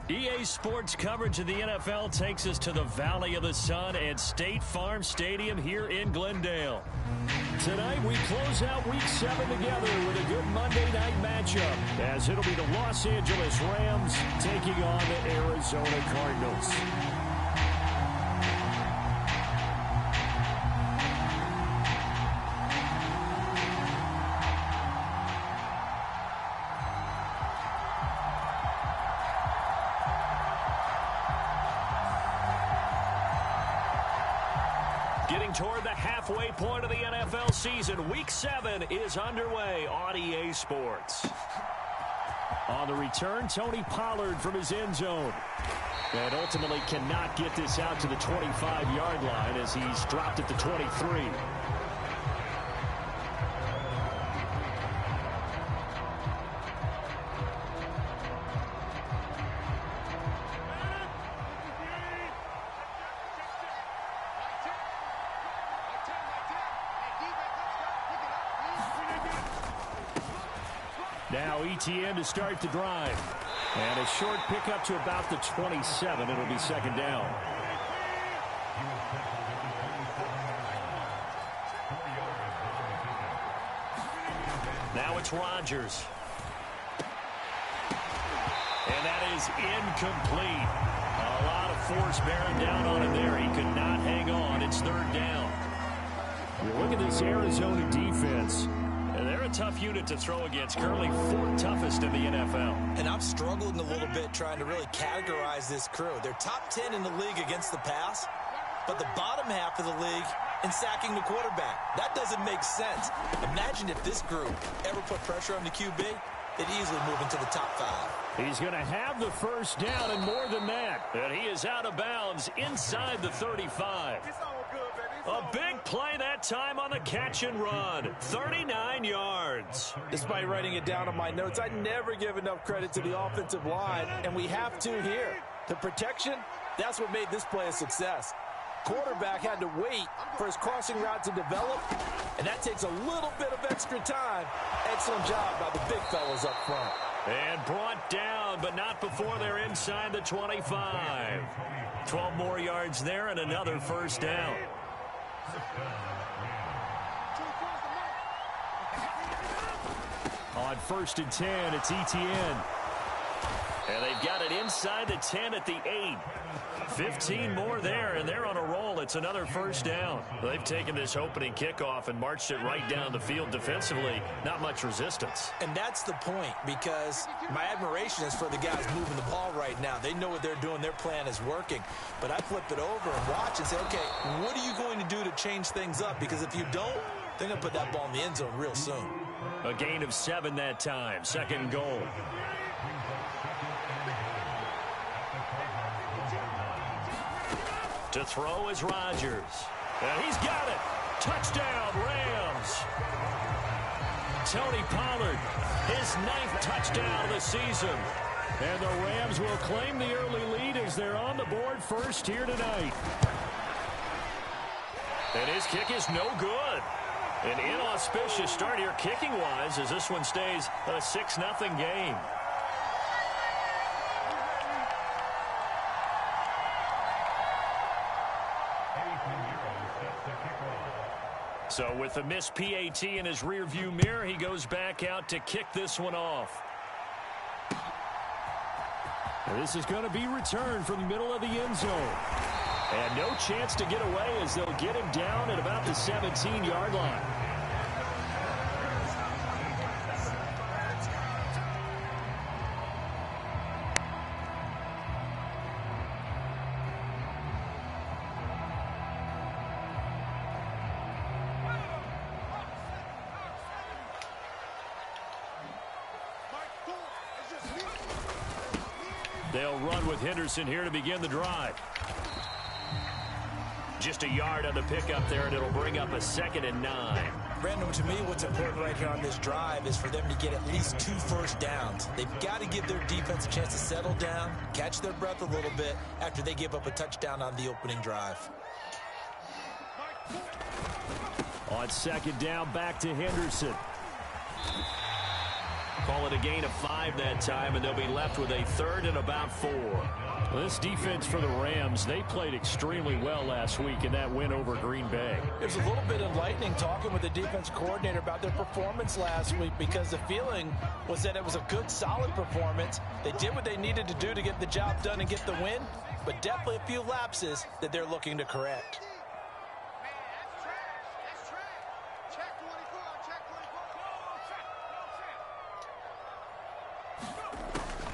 EA Sports coverage of the NFL takes us to the Valley of the Sun at State Farm Stadium here in Glendale. Tonight we close out Week 7 together with a good Monday night matchup, as it'll be the Los Angeles Rams taking on the Arizona Cardinals. Getting toward the halfway point of the NFL season, Week 7 is underway on EA Sports. On the return, Tony Pollard from his end zone. And ultimately cannot get this out to the 25-yard line as he's dropped at the 23. Now ETN to start the drive. And a short pickup to about the 27. It'll be second down. Now it's Rodgers. And that is incomplete. A lot of force bearing down on him there. He could not hang on. It's third down. Look at this Arizona defense. They're a tough unit to throw against, currently 4th toughest in the NFL. And I'm struggling a little bit trying to really categorize this crew. They're top 10 in the league against the pass, but the bottom half of the league in sacking the quarterback. That doesn't make sense. Imagine if this group ever put pressure on the QB, they'd easily move into the top 5. He's going to have the first down and more than that. And he is out of bounds inside the 35. A big play that time on the catch and run. 39 yards. Despite writing it down on my notes, I never give enough credit to the offensive line, and we have to here. The protection, that's what made this play a success. Quarterback had to wait for his crossing route to develop, and that takes a little bit of extra time. Excellent job by the big fellas up front. And brought down, but not before they're inside the 25. 12 more yards there and another first down. On 1st and 10, it's ETN. And they've got it inside the 10 at the 8. 15 more there, and they're on a roll. It's another first down. They've taken this opening kickoff and marched it right down the field defensively. Not much resistance. And that's the point, because my admiration is for the guys moving the ball right now. They know what they're doing. Their plan is working. But I flip it over and watch and say, okay, what are you going to do to change things up? Because if you don't, they're going to put that ball in the end zone real soon. A gain of 7 that time. Second and goal. To throw is Rodgers. And he's got it. Touchdown, Rams. Tony Pollard, his 9th touchdown of the season. And the Rams will claim the early lead as they're on the board first here tonight. And his kick is no good. An inauspicious start here kicking-wise as this one stays a 6-0 game. So with the missed PAT in his rearview mirror, he goes back out to kick this one off. This is going to be returned from the middle of the end zone. And no chance to get away as they'll get him down at about the 17-yard line. They'll run with Henderson here to begin the drive. Just a yard on the pickup there, and it'll bring up a 2nd and 9. Brandon, to me, what's important right here on this drive is for them to get at least 2 first downs. They've got to give their defense a chance to settle down, catch their breath a little bit after they give up a touchdown on the opening drive. On 2nd down, back to Henderson. Call it a gain of 5 that time, and they'll be left with a third and about 4. Well, this defense for the Rams, they played extremely well last week in that win over Green Bay. It was a little bit enlightening talking with the defense coordinator about their performance last week, because the feeling was that it was a good, solid performance. They did what they needed to do to get the job done and get the win, but definitely a few lapses that they're looking to correct.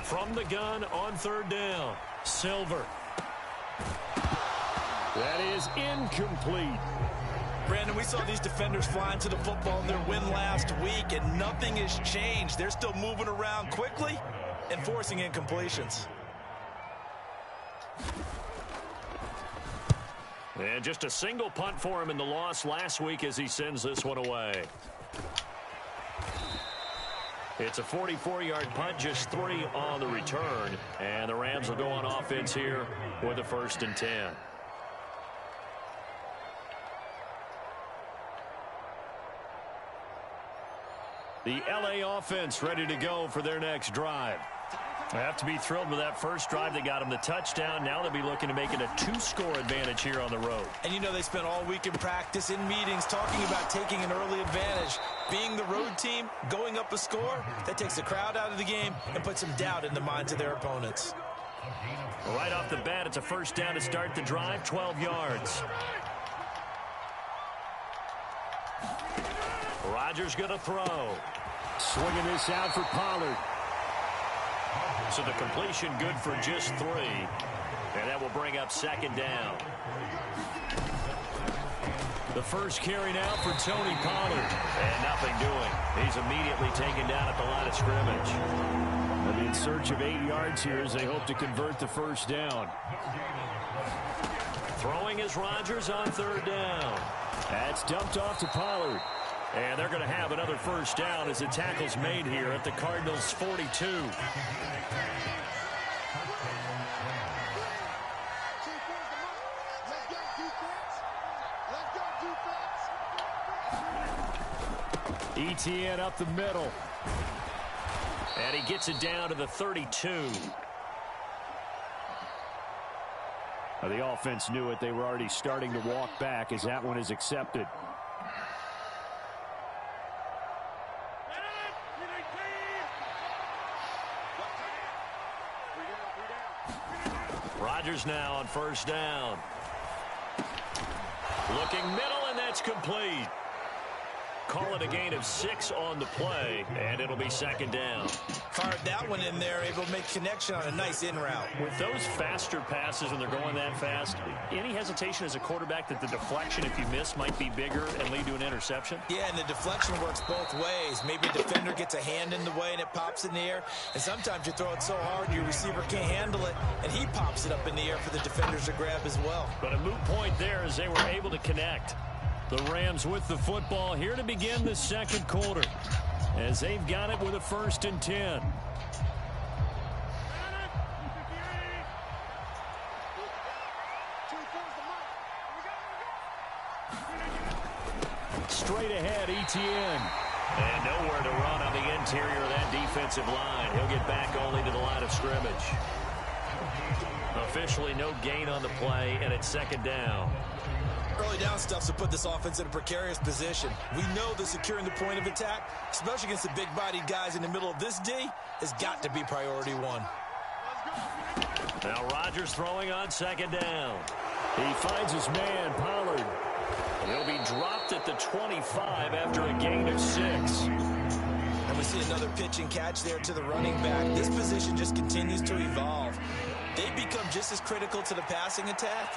From the gun on 3rd down, Silver. That is incomplete. Brandon, we saw these defenders flying to the football in their win last week, and nothing has changed. They're still moving around quickly and forcing incompletions. And just a single punt for him in the loss last week as he sends this one away. It's a 44-yard punt, just 3 on the return. And the Rams will go on offense here with a 1st and 10. The LA offense ready to go for their next drive. They have to be thrilled with that first drive. They got them the touchdown. Now they'll be looking to make it a 2-score advantage here on the road. And you know, they spent all week in practice, in meetings, talking about taking an early advantage. Being the road team, going up a score, that takes the crowd out of the game and puts some doubt in the minds of their opponents. Right off the bat, it's a 1st down to start the drive, 12 yards. Rodgers going to throw. Swinging this out for Pollard. So the completion good for just 3. And that will bring up 2nd down. The first carry now for Tony Pollard. And nothing doing. He's immediately taken down at the line of scrimmage. They'll be in search of 8 yards here as they hope to convert the 1st down. Throwing is Rodgers on 3rd down. That's dumped off to Pollard. And they're going to have another 1st down as the tackle's made here at the Cardinals' 42. ETN up the middle. And he gets it down to the 32. Now, the offense knew it. They were already starting to walk back as that one is accepted. Rodgers now on 1st down. Looking middle, and that's complete. Call it a gain of 6 on the play, and it'll be 2nd down. Fired that one in there, able to make connection on a nice in route. With those faster passes when they're going that fast, any hesitation as a quarterback that the deflection, if you miss, might be bigger and lead to an interception? Yeah, and the deflection works both ways. Maybe a defender gets a hand in the way and it pops in the air, and sometimes you throw it so hard your receiver can't handle it, and he pops it up in the air for the defenders to grab as well. But a moot point there as they were able to connect. The Rams with the football here to begin the 2nd quarter as they've got it with a 1st and 10. Straight ahead, ETN. And nowhere to run on the interior of that defensive line. He'll get back only to the line of scrimmage. Officially no gain on the play, and it's 2nd down. Early down stuff to put this offense in a precarious position. We know that securing the point of attack, especially against the big-bodied guys in the middle of this D, has got to be priority 1. Now Rodgers throwing on 2nd down. He finds his man, Pollard. He'll be dropped at the 25 after a gain of 6. And we see another pitch and catch there to the running back. This position just continues to evolve. They become just as critical to the passing attack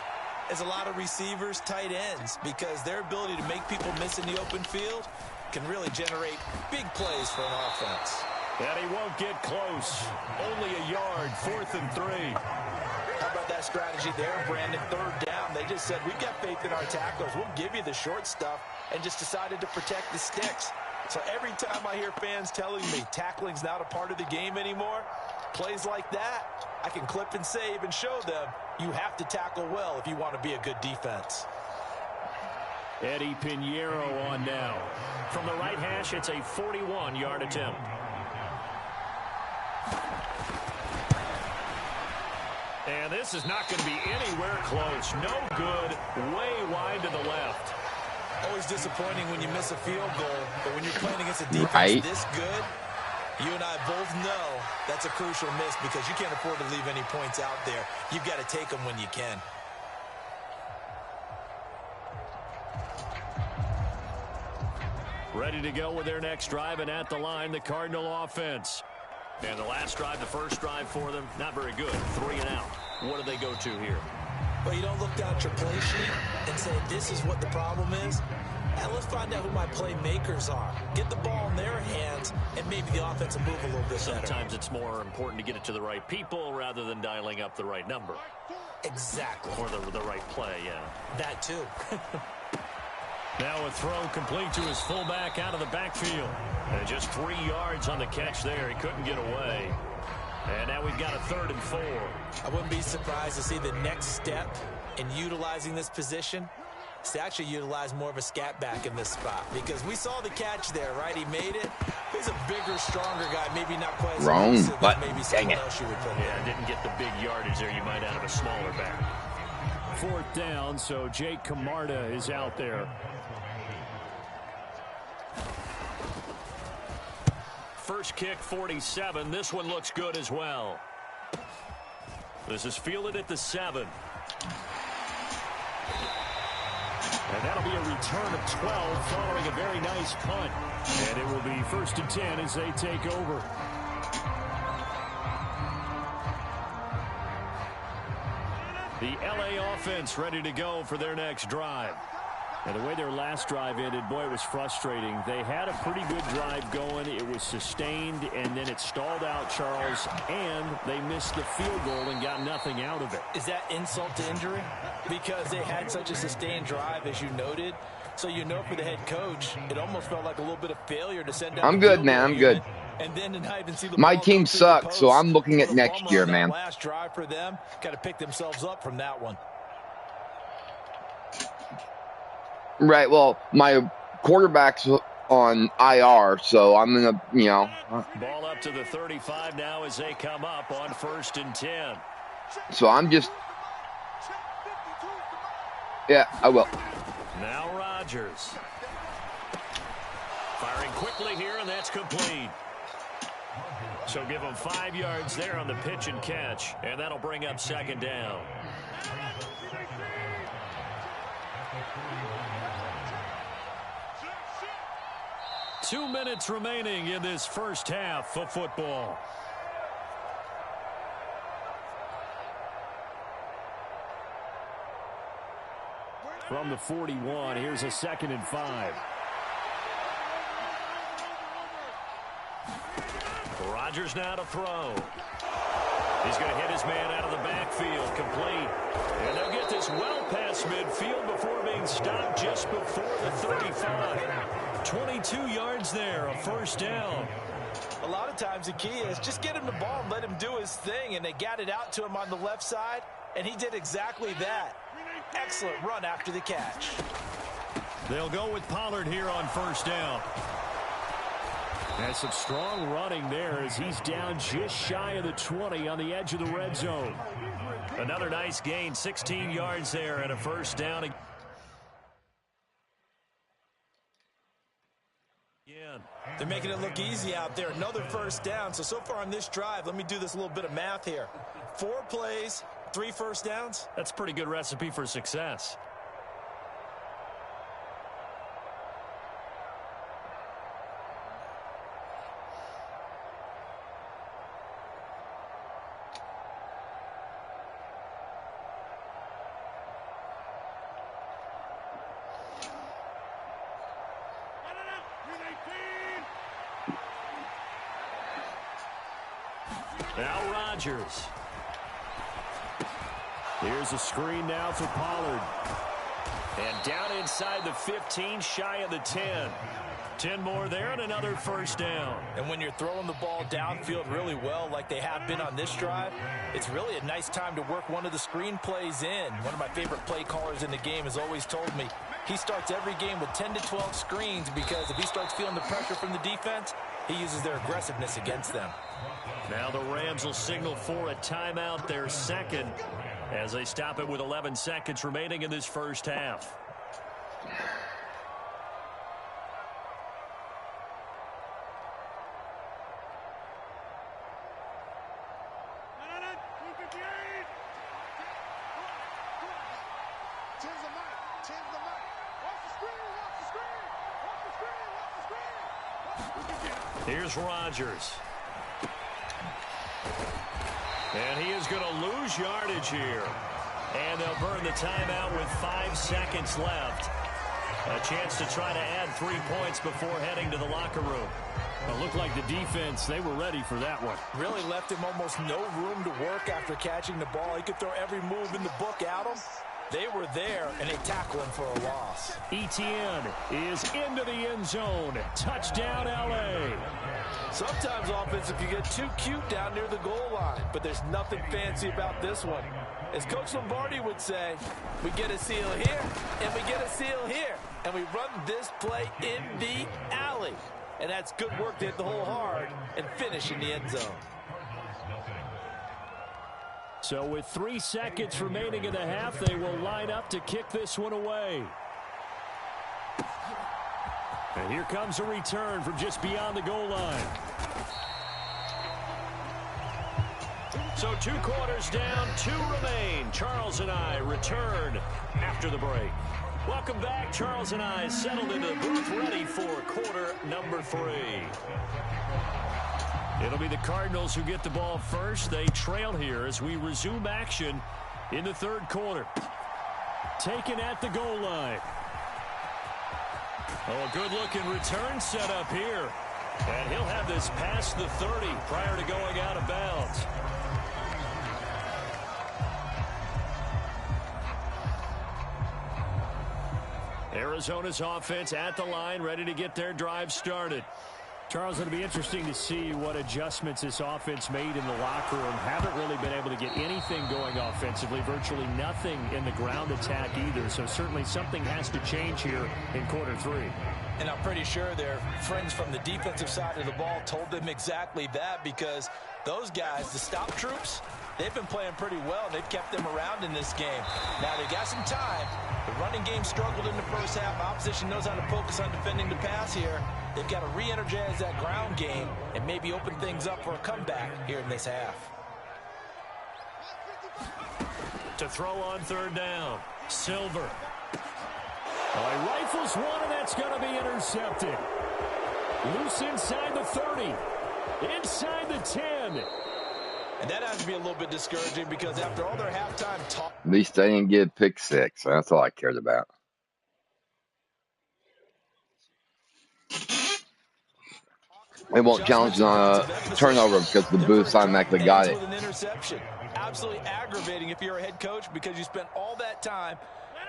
as a lot of receivers, tight ends, because their ability to make people miss in the open field can really generate big plays for an offense. And he won't get close. Only a yard, 4th and 3. How about that strategy there, Brandon? 3rd down. They just said, we've got faith in our tacklers. We'll give you the short stuff, and just decided to protect the sticks. So every time I hear fans telling me tackling's not a part of the game anymore, plays like that, I can clip and save and show them you have to tackle well if you want to be a good defense. Eddie Pinheiro on now. From the right hash, it's a 41-yard attempt. And this is not going to be anywhere close. No good. Way wide to the left. Always disappointing when you miss a field goal, but when you're playing against a defense this good, you and I both know that's a crucial miss because you can't afford to leave any points out there. You've got to take them when you can. Ready to go with their next drive, and at the line, the Cardinal offense. And the last drive, the first drive for them, not very good. 3 and out. What do they go to here? Well, you don't look down at your play sheet and say, this is what the problem is. And let's find out who my playmakers are. Get the ball in their hands, and maybe the offense will move a little bit better. Sometimes it's more important to get it to the right people rather than dialing up the right number. Exactly. Or the right play, yeah. That too. Now a throw complete to his fullback out of the backfield. And just 3 yards on the catch there. He couldn't get away. And now we've got a 3rd and 4. I wouldn't be surprised to see the next step in utilizing this position is to actually utilize more of a scat back in this spot. Because we saw the catch there, right? He made it. He's a bigger, stronger guy. Maybe not quite as wrong, but maybe dang it. else you would put Yeah, didn't get the big yardage there you might out of a smaller back. 4th down, so Jake Camarda is out there. First kick, 47. This one looks good as well. This is fielded at the 7. And that'll be a return of 12 following a very nice punt. And it will be 1st and 10 as they take over. The LA offense ready to go for their next drive. And the way their last drive ended, boy, it was frustrating. They had a pretty good drive going. It was sustained, and then it stalled out, Charles, and they missed the field goal and got nothing out of it. Is that insult to injury? Because they had such a sustained drive, as you noted. So you know for the head coach, it almost felt like a little bit of failure to send down. I'm good, man. I'm good. And then to not even see the My ball team go through the sucks, post. so I'm looking at Put a next bummer year, on that man. Last drive for them, got to pick themselves up from that one. Right, well, my quarterback's on IR, so I'm going to, you know. Ball up to the 35 now as they come up on 1st and 10. So I'm just. Yeah, I will. Now Rodgers. Firing quickly here, and that's complete. So give him 5 yards there on the pitch and catch, and that'll bring up 2nd down. Two minutes remaining in this first half of football. From the 41, here's a 2nd and 5. Rodgers now to throw. He's going to hit his man out of the backfield, complete. And they'll get this well past midfield before being stopped just before the 35. 22 yards there, a 1st down. A lot of times the key is just get him the ball and let him do his thing, and they got it out to him on the left side, and he did exactly that. Excellent run after the catch. They'll go with Pollard here on 1st down. That's some strong running there as he's down just shy of the 20 on the edge of the red zone. Another nice gain, 16 yards there and a 1st down. Again. They're making it look easy out there. Another 1st down. So far on this drive, let me do this little bit of math here. 4 plays, 3 1st downs. That's a pretty good recipe for success. Now Rodgers. Here's a screen now for Pollard. And down inside the 15, shy of the 10. 10 more there and another 1st down. And when you're throwing the ball downfield really well like they have been on this drive, it's really a nice time to work one of the screen plays in. One of my favorite play callers in the game has always told me he starts every game with 10 to 12 screens because if he starts feeling the pressure from the defense, he uses their aggressiveness against them. Now the Rams will signal for a timeout, their second, as they stop it with 11 seconds remaining in this first half. Here's Rodgers. And he is going to lose yardage here. And they'll burn the timeout with 5 seconds left. A chance to try to add 3 points before heading to the locker room. It looked like the defense, they were ready for that one. Really left him almost no room to work after catching the ball. He could throw every move in the book at him. They were there, and they tackle him for a loss. Etienne is into the end zone. Touchdown, L.A. Sometimes offensive can get too cute down near the goal line, but there's nothing fancy about this one. As Coach Lombardi would say, we get a seal here, and we get a seal here, and we run this play in the alley. And that's good work to hit the hole hard and finish in the end zone. So with 3 seconds remaining in the half, they will line up to kick this one away. And here comes a return from just beyond the goal line. So 2 quarters down, 2 remain. Charles and I return after the break. Welcome back. Charles and I settled into the booth, ready for quarter number 3. It'll be the Cardinals who get the ball first. They trail here as we resume action in the third quarter. Taken at the goal line. Oh, a good-looking return set up here. And he'll have this past the 30 prior to going out of bounds. Arizona's offense at the line, ready to get their drive started. Charles, it'll be interesting to see what adjustments this offense made in the locker room. Haven't really been able to get anything going offensively, virtually nothing in the ground attack either. So certainly something has to change here in quarter 3. And I'm pretty sure their friends from the defensive side of the ball told them exactly that, because those guys, the stop troops, they've been playing pretty well. They've kept them around in this game. Now, they got some time. The running game struggled in the first half. Opposition knows how to focus on defending the pass here. They've got to re-energize that ground game and maybe open things up for a comeback here in this half. To throw on third down, Silver. Oh, he rifles one, and that's going to be intercepted. Loose inside the 30. Inside the 10. And that has to be a little bit discouraging, because after all their halftime talk, At least they didn't get pick 6. That's all I cared about. They won't challenge on a turnover because the booth automatically got it. An interception. Absolutely aggravating if you're a head coach, because you spent all that time,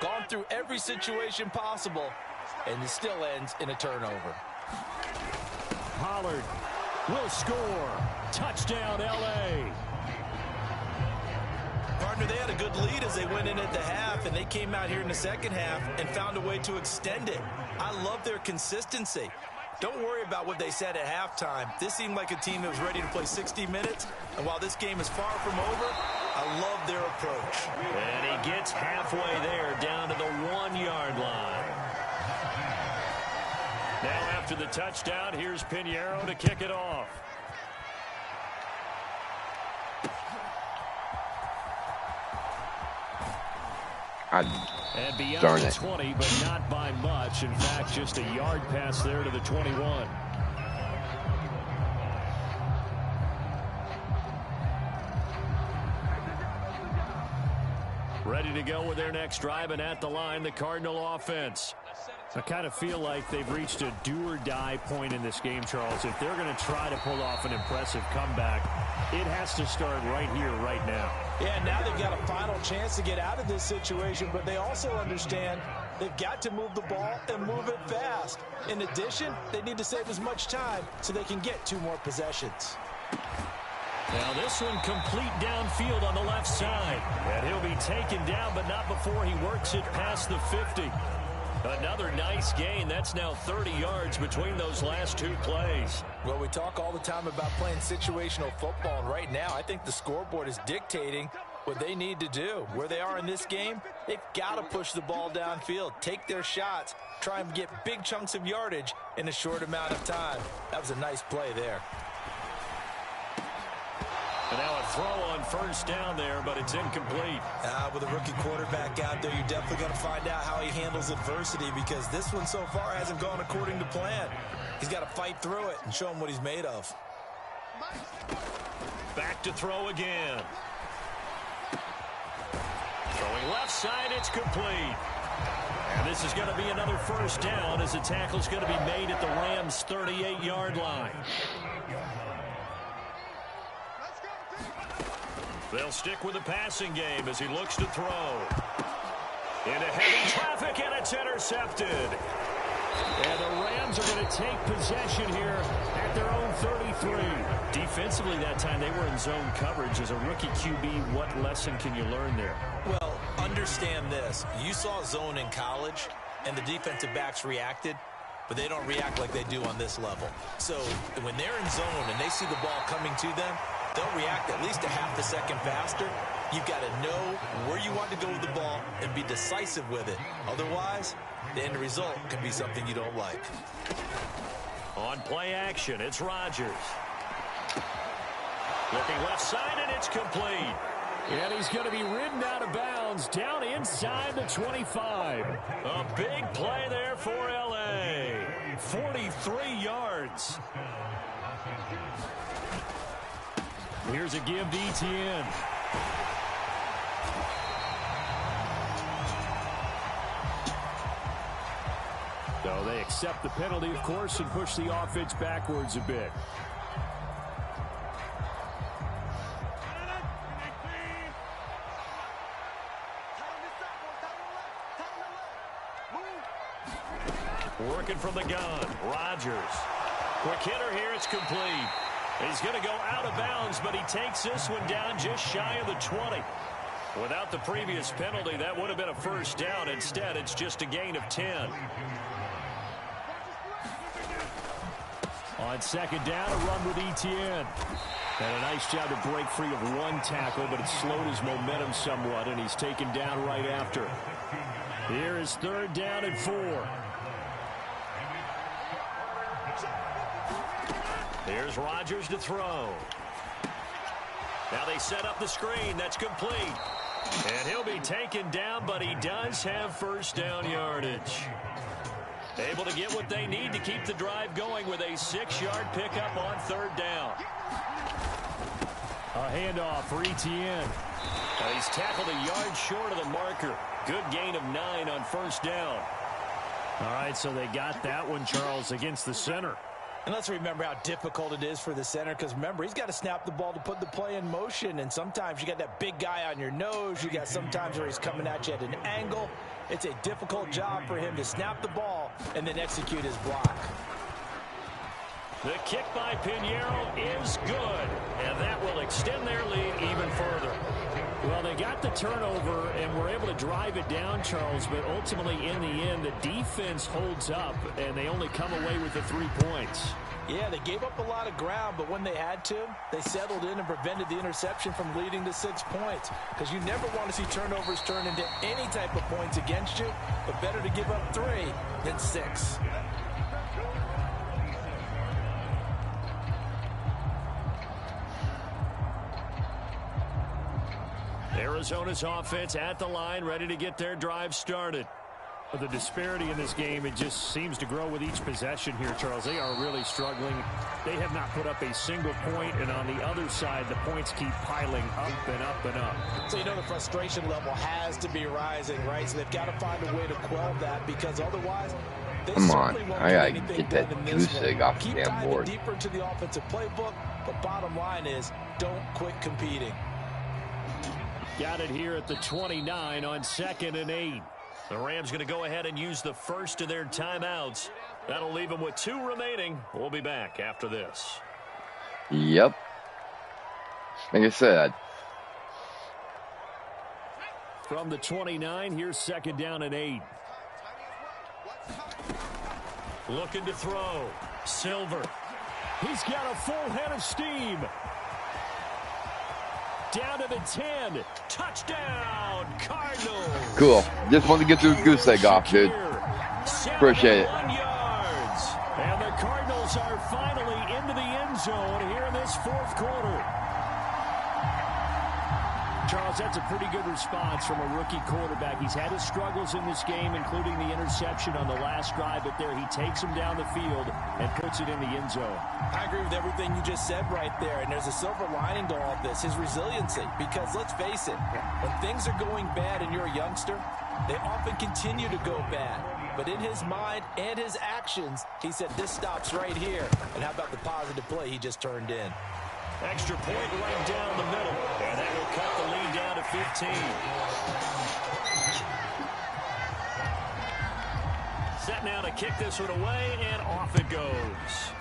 gone through every situation possible, and it still ends in a turnover. Pollard will score. Touchdown, L.A. Partner, they had a good lead as they went in at the half, and they came out here in the second half and found a way to extend it. I love their consistency. Don't worry about what they said at halftime. This seemed like a team that was ready to play 60 minutes, and while this game is far from over, I love their approach. And he gets halfway there, down to the 1-yard line. Now after the touchdown, here's Pinheiro to kick it off. And beyond the 20, but not by much. In fact, just a yard pass there to the 21. Ready to go with their next drive, and at the line, the Cardinal offense. I kind of feel like they've reached a do-or-die point in this game, Charles. If they're going to try to pull off an impressive comeback, it has to start right here, right now. Yeah, now they've got a final chance to get out of this situation, but they also understand they've got to move the ball and move it fast. In addition, they need to save as much time so they can get 2 more possessions. Now this one complete downfield on the left side. And he'll be taken down, but not before he works it past the 50. Another nice gain. That's now 30 yards between those last two plays. Well, we talk all the time about playing situational football, and right now I think the scoreboard is dictating what they need to do. Where they are in this game, they've got to push the ball downfield, take their shots, try and get big chunks of yardage in a short amount of time. That was a nice play there. And now a throw on first down there, but it's incomplete. With a rookie quarterback out there, you're definitely going to find out how he handles adversity, because this one so far hasn't gone according to plan. He's got to fight through it and show him what he's made of. Back to throw again. Throwing left side, it's complete. And this is going to be another first down as the tackle's going to be made at the Rams' 38-yard line. They'll stick with the passing game as he looks to throw. Into heavy traffic, and it's intercepted. And the Rams are going to take possession here at their own 33. Defensively that time, they were in zone coverage. As a rookie QB, what lesson can you learn there? Well, understand this. You saw zone in college, and the defensive backs reacted, but they don't react like they do on this level. So when they're in zone and they see the ball coming to them, they'll react at least a half a second faster. You've got to know where you want to go with the ball and be decisive with it. Otherwise, the end result can be something you don't like. On play action, it's Rodgers. Looking left side, and it's complete. And he's going to be ridden out of bounds down inside the 25. A big play there for L.A. 43 yards. Here's a give to Etienne. So they accept the penalty, of course, and push the offense backwards a bit. Working from the gun, Rodgers. Quick hitter here, it's complete. He's going to go out of bounds, but he takes this one down just shy of the 20. Without the previous penalty, that would have been a first down. Instead, it's just a gain of 10. On second down, a run with Etienne. And a nice job to break free of one tackle, but it slowed his momentum somewhat, and he's taken down right after. Here is third down and 4. Here's Rodgers to throw. Now they set up the screen. That's complete. And he'll be taken down, but he does have first down yardage. Able to get what they need to keep the drive going with a 6-yard pickup on third down. A handoff for Etienne. He's tackled a yard short of the marker. Good gain of 9 on first down. All right, so they got that one, Charles, against the center. And let's remember how difficult it is for the center, because remember, he's got to snap the ball to put the play in motion, and sometimes you got that big guy on your nose. You got sometimes where he's coming at you at an angle. It's a difficult job for him to snap the ball and then execute his block. The kick by Pinheiro is good, and that will extend their lead even further. Well, they got the turnover and were able to drive it down, Charles, but ultimately in the end, the defense holds up, and they only come away with the 3 points. Yeah, they gave up a lot of ground, but when they had to, they settled in and prevented the interception from leading to 6 points. Because you never want to see turnovers turn into any type of points against you, but better to give up 3 than 6. Arizona's offense at the line, ready to get their drive started. The disparity in this game, it just seems to grow with each possession here, Charles. They are really struggling. They have not put up a single point, and on the other side, the points keep piling up and up and up. So you know the frustration level has to be rising, right? So they've got to find a way to quell that, because otherwise they Come on, certainly won't I get gotta anything get done that in this goose one. egg off the Keep damn diving board. deeper into the offensive playbook, but bottom line is don't quit competing. Got it here at the 29 on 2nd and 8. The Rams going to go ahead and use the first of their timeouts. That'll leave them with 2 remaining. We'll be back after this. Yep. Like I said. From the 29, here's 2nd down and 8. Looking to throw. Silver. He's got a full head of steam. Down to the 10. Touchdown, Cardinals. Cool. Just wanted to get the goose egg off, dude. Appreciate it. Yards. And the Cardinals are finally into the end zone here in this fourth quarter. Charles, that's a pretty good response from a rookie quarterback. He's had his struggles in this game, including the interception on the last drive, but there he takes him down the field and puts it in the end zone. I agree with everything you just said right there, and there's a silver lining to all of this, his resiliency. Because let's face it, when things are going bad and you're a youngster, they often continue to go bad. But in his mind and his actions, he said, this stops right here. And how about the positive play he just turned in? Extra point right down the middle, and that will cut the lead down to 15. Set now to kick this one away, and off it goes.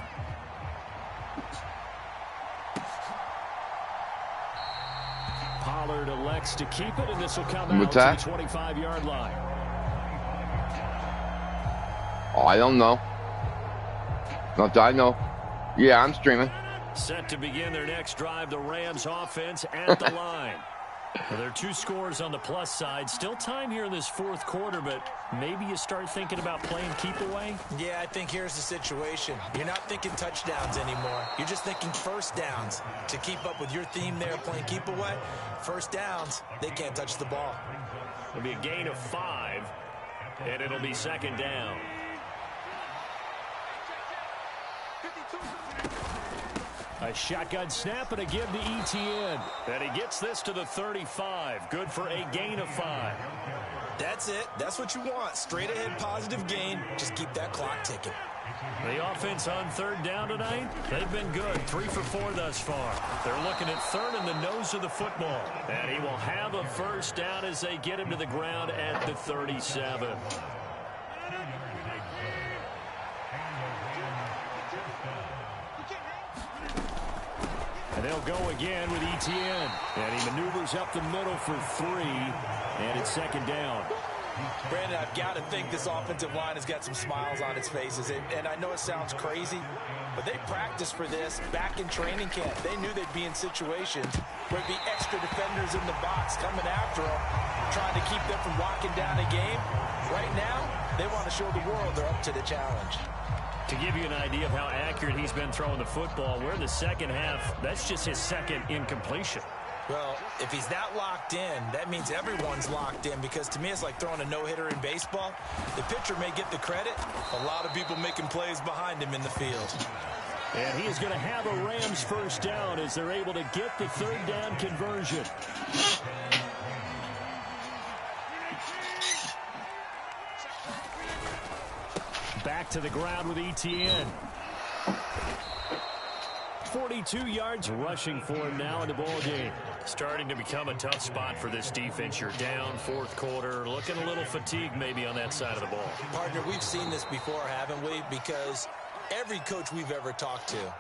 Pollard elects to keep it, and this will come out to the 25-yard line. Oh, I don't know. Not that I know. Yeah, I'm streaming. Set to begin their next drive, the Rams offense at the line. Well, there are 2 scores on the plus side. Still time here in this fourth quarter, but maybe you start thinking about playing keep away? Yeah, I think here's the situation. You're not thinking touchdowns anymore. You're just thinking first downs. To keep up with your theme there, playing keep away, first downs, they can't touch the ball. It'll be a gain of 5, and it'll be second down. A shotgun snap and a give to Etienne. And he gets this to the 35. Good for a gain of 5. That's it. That's what you want. Straight ahead positive gain. Just keep that clock ticking. The offense on third down tonight, they've been good. 3 for 4 thus far. They're looking at third in the nose of the football. And he will have a first down as they get him to the ground at the 37. And they'll go again with Etienne. And he maneuvers up the middle for 3. And it's second down. Brandon, I've got to think this offensive line has got some smiles on its faces. And I know it sounds crazy, but they practiced for this back in training camp. They knew they'd be in situations where there'd be extra defenders in the box coming after them, trying to keep them from locking down a game. Right now, they want to show the world they're up to the challenge. To give you an idea of how accurate he's been throwing the football, we're in the second half. That's just his second incompletion. Well, if he's not locked in, that means everyone's locked in, because to me it's like throwing a no-hitter in baseball. The pitcher may get the credit. A lot of people making plays behind him in the field. And he is going to have a Rams first down as they're able to get the third down conversion. Back to the ground with Etienne. 42 yards rushing for him now in the ball game. Starting to become a tough spot for this defense. You're down fourth quarter, looking a little fatigued maybe on that side of the ball. Partner, we've seen this before, haven't we? Because every coach we've ever talked to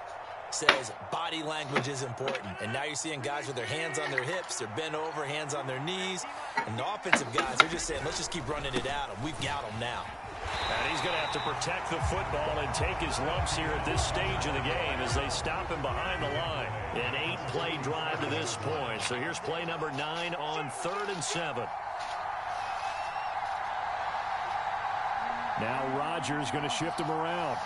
says body language is important. And now you're seeing guys with their hands on their hips, they're bent over, hands on their knees. And the offensive guys, they're just saying, let's just keep running it at them. We've got them now. And he's going to have to protect the football and take his lumps here at this stage of the game as they stop him behind the line. An 8-play drive to this point. So here's play number 9 on 3rd and 7. Now Rodgers going to shift him around.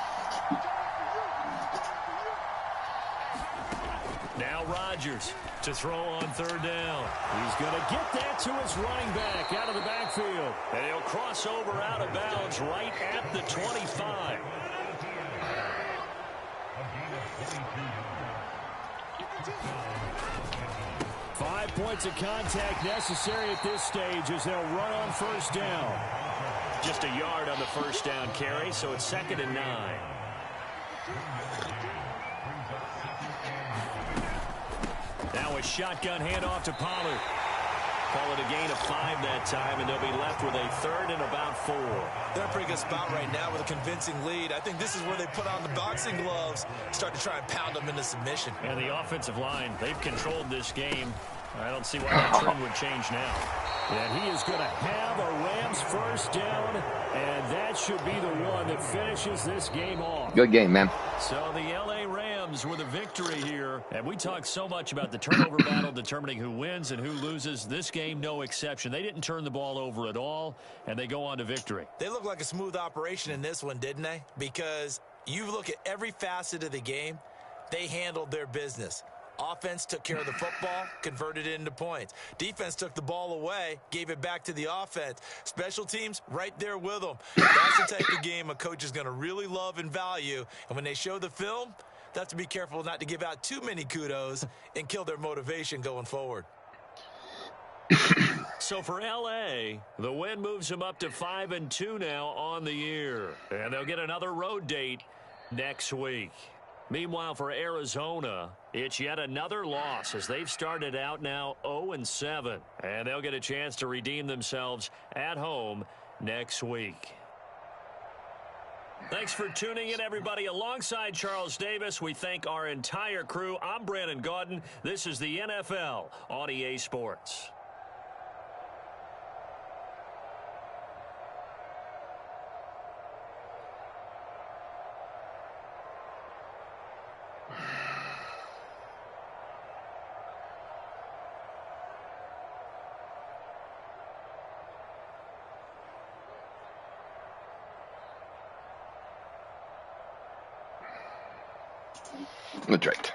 Now Rodgers to throw on 3rd down. He's going to get that to his running back out of the backfield. And he'll cross over out of bounds right at the 25. Five points of contact necessary at this stage as they'll run on first down. Just a yard on the first down carry, so it's 2nd and 9. Now a shotgun handoff to Pollard. Call it a gain of 5 that time, and they'll be left with a 3rd and about 4. They're in a pretty good spot right now with a convincing lead. I think this is where they put on the boxing gloves, start to try and pound them into submission. And the offensive line, they've controlled this game. I don't see why that trend would change now. And he is going to have a Rams first down, and that that should be the one that finishes this game off. Good game, man. So the L.A. Rams with a victory here. And we talked so much about the turnover battle determining who wins and who loses. This game, no exception. They didn't turn the ball over at all, and they go on to victory. They look like a smooth operation in this one, didn't they? Because you look at every facet of the game, they handled their business. Offense took care of the football, converted it into points. Defense took the ball away, gave it back to the offense. Special teams, right there with them. That's the type of game a coach is going to really love and value. And when they show the film, they have to be careful not to give out too many kudos and kill their motivation going forward. So for L.A., the win moves them up to 5-2 now on the year. And they'll get another road date next week. Meanwhile, for Arizona, it's yet another loss as they've started out now 0-7. And they'll get a chance to redeem themselves at home next week. Thanks for tuning in, everybody. Alongside Charles Davis, we thank our entire crew. I'm Brandon Gaudin. This is the NFL on EA Sports. That's right.